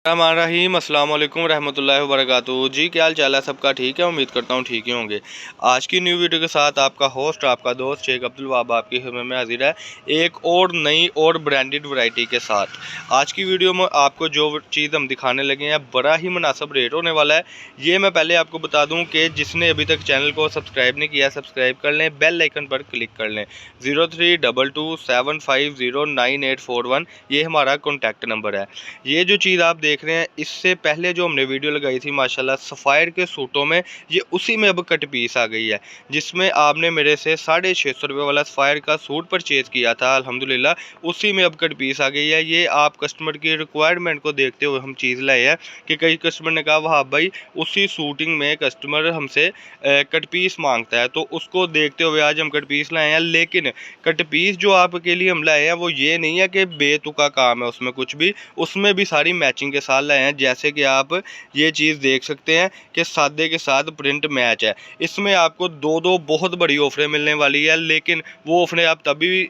रहीम अस्सलाम वालेकुम रहमतुल्लाहि व बरकातुहू। जी क्या हाल चाल है सबका? ठीक है, उम्मीद करता हूँ ठीक ही होंगे। आज की न्यू वीडियो के साथ आपका होस्ट आपका दोस्त शेख अब्दुल वहाब आपकी खिदमत में हाजिर है एक और नई और ब्रांडेड वैरायटी के साथ। आज की वीडियो में आपको जो चीज़ हम दिखाने लगे हैं बड़ा ही मुनासिब रेट होने वाला है। ये मैं पहले आपको बता दूँ कि जिसने अभी तक चैनल को सब्सक्राइब नहीं किया सब्सक्राइब कर लें, बेल आइकन पर क्लिक कर लें। 0322750941 ये हमारा कॉन्टैक्ट नंबर है। ये जो चीज़ आप देख रहे हैं इससे पहले जो हमने वीडियो लगाई थी माशाल्लाह सफ़ायर के सूटों में, ये उसी में अब कट पीस आ गई है, जिसमें आपने मेरे से 650 रुपये वाला सफ़ायर का सूट परचेज़ किया था। अल्हम्दुलिल्लाह उसी में अब कट पीस आ गई है। ये आप कस्टमर की रिक्वायरमेंट को देखते हुए हम चीज़ लाए हैं कि कई कस्टमर ने कहा वहाँ भाई उसी शूटिंग में कस्टमर हमसे कट पीस मांगता है, तो उसको देखते हुए आज हम कट पीस लाए हैं। लेकिन कट पीस जो आपके लिए हम लाए हैं वो ये नहीं है कि बेतुका काम है उसमें कुछ भी, उसमें भी सारी मैचिंग के साथ लाए हैं। जैसे कि आप ये चीज़ देख सकते हैं कि सादे के साथ प्रिंट मैच है। इसमें आपको दो बहुत बड़ी ऑफरें मिलने वाली है, लेकिन वो ऑफरें आप तभी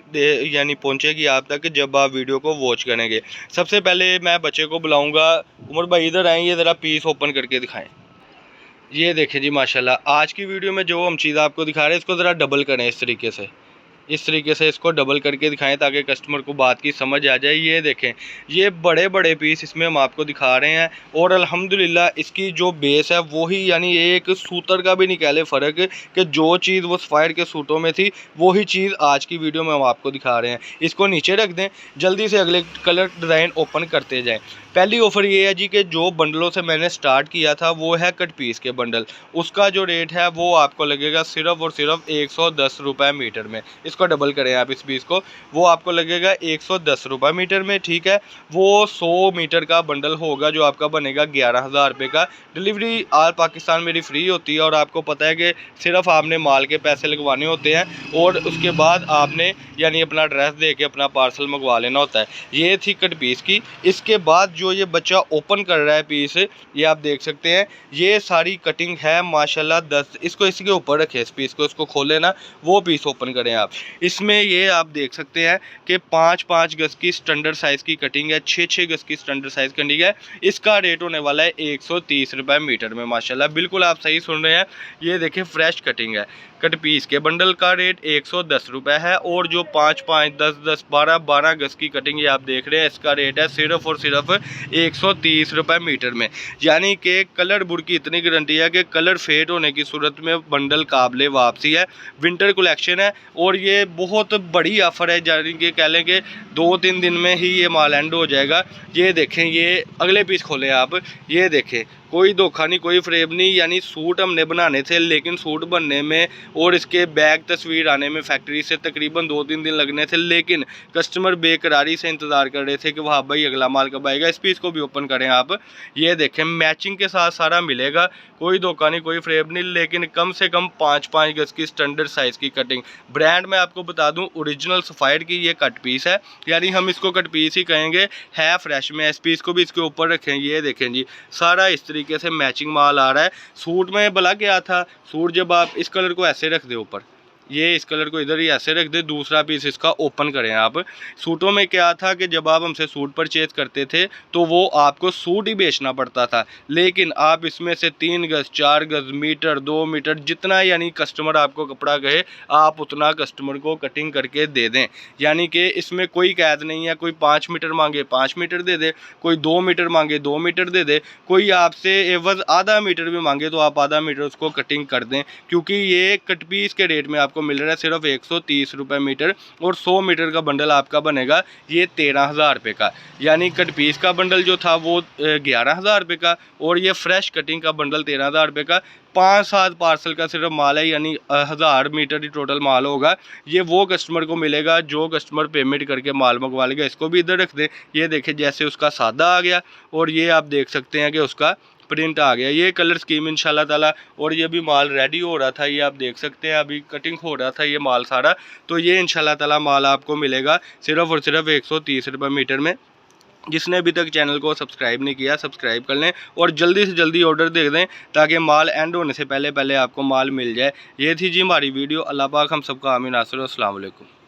यानी पहुंचेगी आप तक जब आप वीडियो को वॉच करेंगे। सबसे पहले मैं बच्चे को बुलाऊंगा, उमर भाई इधर आए, ये ज़रा पीस ओपन करके दिखाएं। ये देखें जी माशाल्लाह आज की वीडियो में जो हम चीज़ आपको दिखा रहे हैं इसको ज़रा डबल करें, इस तरीके से इसको डबल करके दिखाएं ताकि कस्टमर को बात की समझ आ जाए। ये देखें ये बड़े बड़े पीस इसमें हम आपको दिखा रहे हैं और अल्हम्दुलिल्लाह इसकी जो बेस है वही, यानी एक सूतर का भी नहीं कह ले फ़र्क कि जो चीज़ वो सफ़ायर के सूटों में थी वही चीज़ आज की वीडियो में हम आपको दिखा रहे हैं। इसको नीचे रख दें, जल्दी से अगले कलर डिज़ाइन ओपन करते जाएँ। पहली ऑफ़र ये है जी कि जो बंडलों से मैंने स्टार्ट किया था वो है कट पीस के बंडल। उसका जो रेट है वो आपको लगेगा सिर्फ़ और सिर्फ 110 रुपये मीटर में। इसको डबल करें आप इस पीस को, वो आपको लगेगा 110 रुपये मीटर में। ठीक है, वो 100 मीटर का बंडल होगा जो आपका बनेगा 11,000 रुपये का। डिलीवरी ऑल पाकिस्तान मेरी फ्री होती है और आपको पता है कि सिर्फ आपने माल के पैसे लगवाने होते हैं और उसके बाद आपने यानी अपना एड्रेस दे के अपना पार्सल मंगवा लेना होता है। ये थी कट पीस की। इसके बाद जो ये बच्चा ओपन कर रहा है पीस, ये आप देख सकते हैं ये सारी कटिंग है माशाल्लाह 10। इसको इसी के ऊपर रखें, इस पीस को इसको खोले ना, वो पीस ओपन करें आप। इसमें ये आप देख सकते हैं कि 5-5 गज की स्टैंडर्ड साइज़ की कटिंग है, 6-6 गज की स्टैंडर्ड साइज़ कटिंग है। इसका रेट होने वाला है 130 रुपये मीटर में। माशाल्लाह बिल्कुल आप सही सुन रहे हैं, ये देखें फ्रेश कटिंग है। कट पीस के बंडल का रेट 110 रुपये है और जो 5-5, 10-10, 12-12 गज की कटिंग ये आप देख रहे हैं इसका रेट है सिर्फ और सिर्फ 130 रुपये मीटर में। यानी कि कलर बुर की इतनी गारंटी है कि कलर फेड होने की सूरत में बंडल काबिले वापसी है। विंटर कलेक्शन है और ये बहुत बड़ी ऑफ़र है, यानी कि कह लें कि 2-3 दिन में ही ये माल एंड हो जाएगा। ये देखें, ये अगले पीस खोलें आप, ये देखें कोई धोखा नहीं कोई फ्रेब नहीं, यानी सूट हमने बनाने थे लेकिन सूट बनने में और इसके बैग तस्वीर आने में फैक्ट्री से तकरीबन 2-3 दिन लगने थे, लेकिन कस्टमर बेकरारी से इंतज़ार कर रहे थे कि वहाँ भाई अगला माल कब आएगा। इस पीस को भी ओपन करें आप, ये देखें मैचिंग के साथ सारा मिलेगा, कोई धोखा नहीं कोई फ्रेब नहीं, लेकिन कम से कम 5-5 गज की स्टैंडर्ड साइज़ की कटिंग। ब्रांड मैं आपको बता दूं ओरिजिनल सफ़ायर की ये कट पीस है, यानी हम इसको कट पीस ही कहेंगे, है फ्रेश में। इस पीस को भी इसके ऊपर रखें, ये देखें जी सारा इस तरीके से मैचिंग माल आ रहा है। सूट में भला क्या था, सूट जब आप इस कलर को ऐसे रख दे ऊपर, ये इस कलर को इधर ही ऐसे रख दे, दूसरा पीस इसका ओपन करें आप। सूटों में क्या था कि जब आप हमसे सूट परचेज करते थे तो वो आपको सूट ही बेचना पड़ता था, लेकिन आप इसमें से 3 गज 4 गज मीटर 2 मीटर जितना यानी कस्टमर आपको कपड़ा कहे आप उतना कस्टमर को कटिंग करके दे दें। यानी कि इसमें कोई कैद नहीं है, कोई 5 मीटर मांगे 5 मीटर दे दे, कोई 2 मीटर मांगे 2 मीटर दे दे, कोई आपसे एवज आधा मीटर भी मांगे तो आप आधा मीटर उसको कटिंग कर दें, क्योंकि ये कट पीस के रेट में आपको मिल रहा है सिर्फ 130 रुपये मीटर और 100 मीटर का बंडल आपका बनेगा ये 13,000 रुपये का। यानी कट पीस का बंडल जो था वो 11,000 रुपये का और ये फ्रेश कटिंग का बंडल 13,000 रुपये का। 5-7 पार्सल का सिर्फ माल है, यानी 1000 मीटर ही टोटल माल होगा। ये वो कस्टमर को मिलेगा जो कस्टमर पेमेंट करके माल मंगवा लेगा। इसको भी इधर रख दें, ये देखें जैसे उसका सादा आ गया और ये आप देख सकते हैं कि उसका प्रिंट आ गया। ये कलर स्कीम इंशाल्लाह ताला, और ये भी माल रेडी हो रहा था, ये आप देख सकते हैं अभी कटिंग हो रहा था ये माल सारा, तो ये इंशाल्लाह ताला माल आपको मिलेगा सिर्फ और सिर्फ 130 रुपये मीटर में। जिसने अभी तक चैनल को सब्सक्राइब नहीं किया सब्सक्राइब कर लें और जल्दी से जल्दी ऑर्डर दे दें ताकि माल एंड होने से पहले पहले आपको माल मिल जाए। ये थी जी हमारी वीडियो। अल्लाह पाक हम सबका आमीन नासिर। अस्सलाम वालेकुम।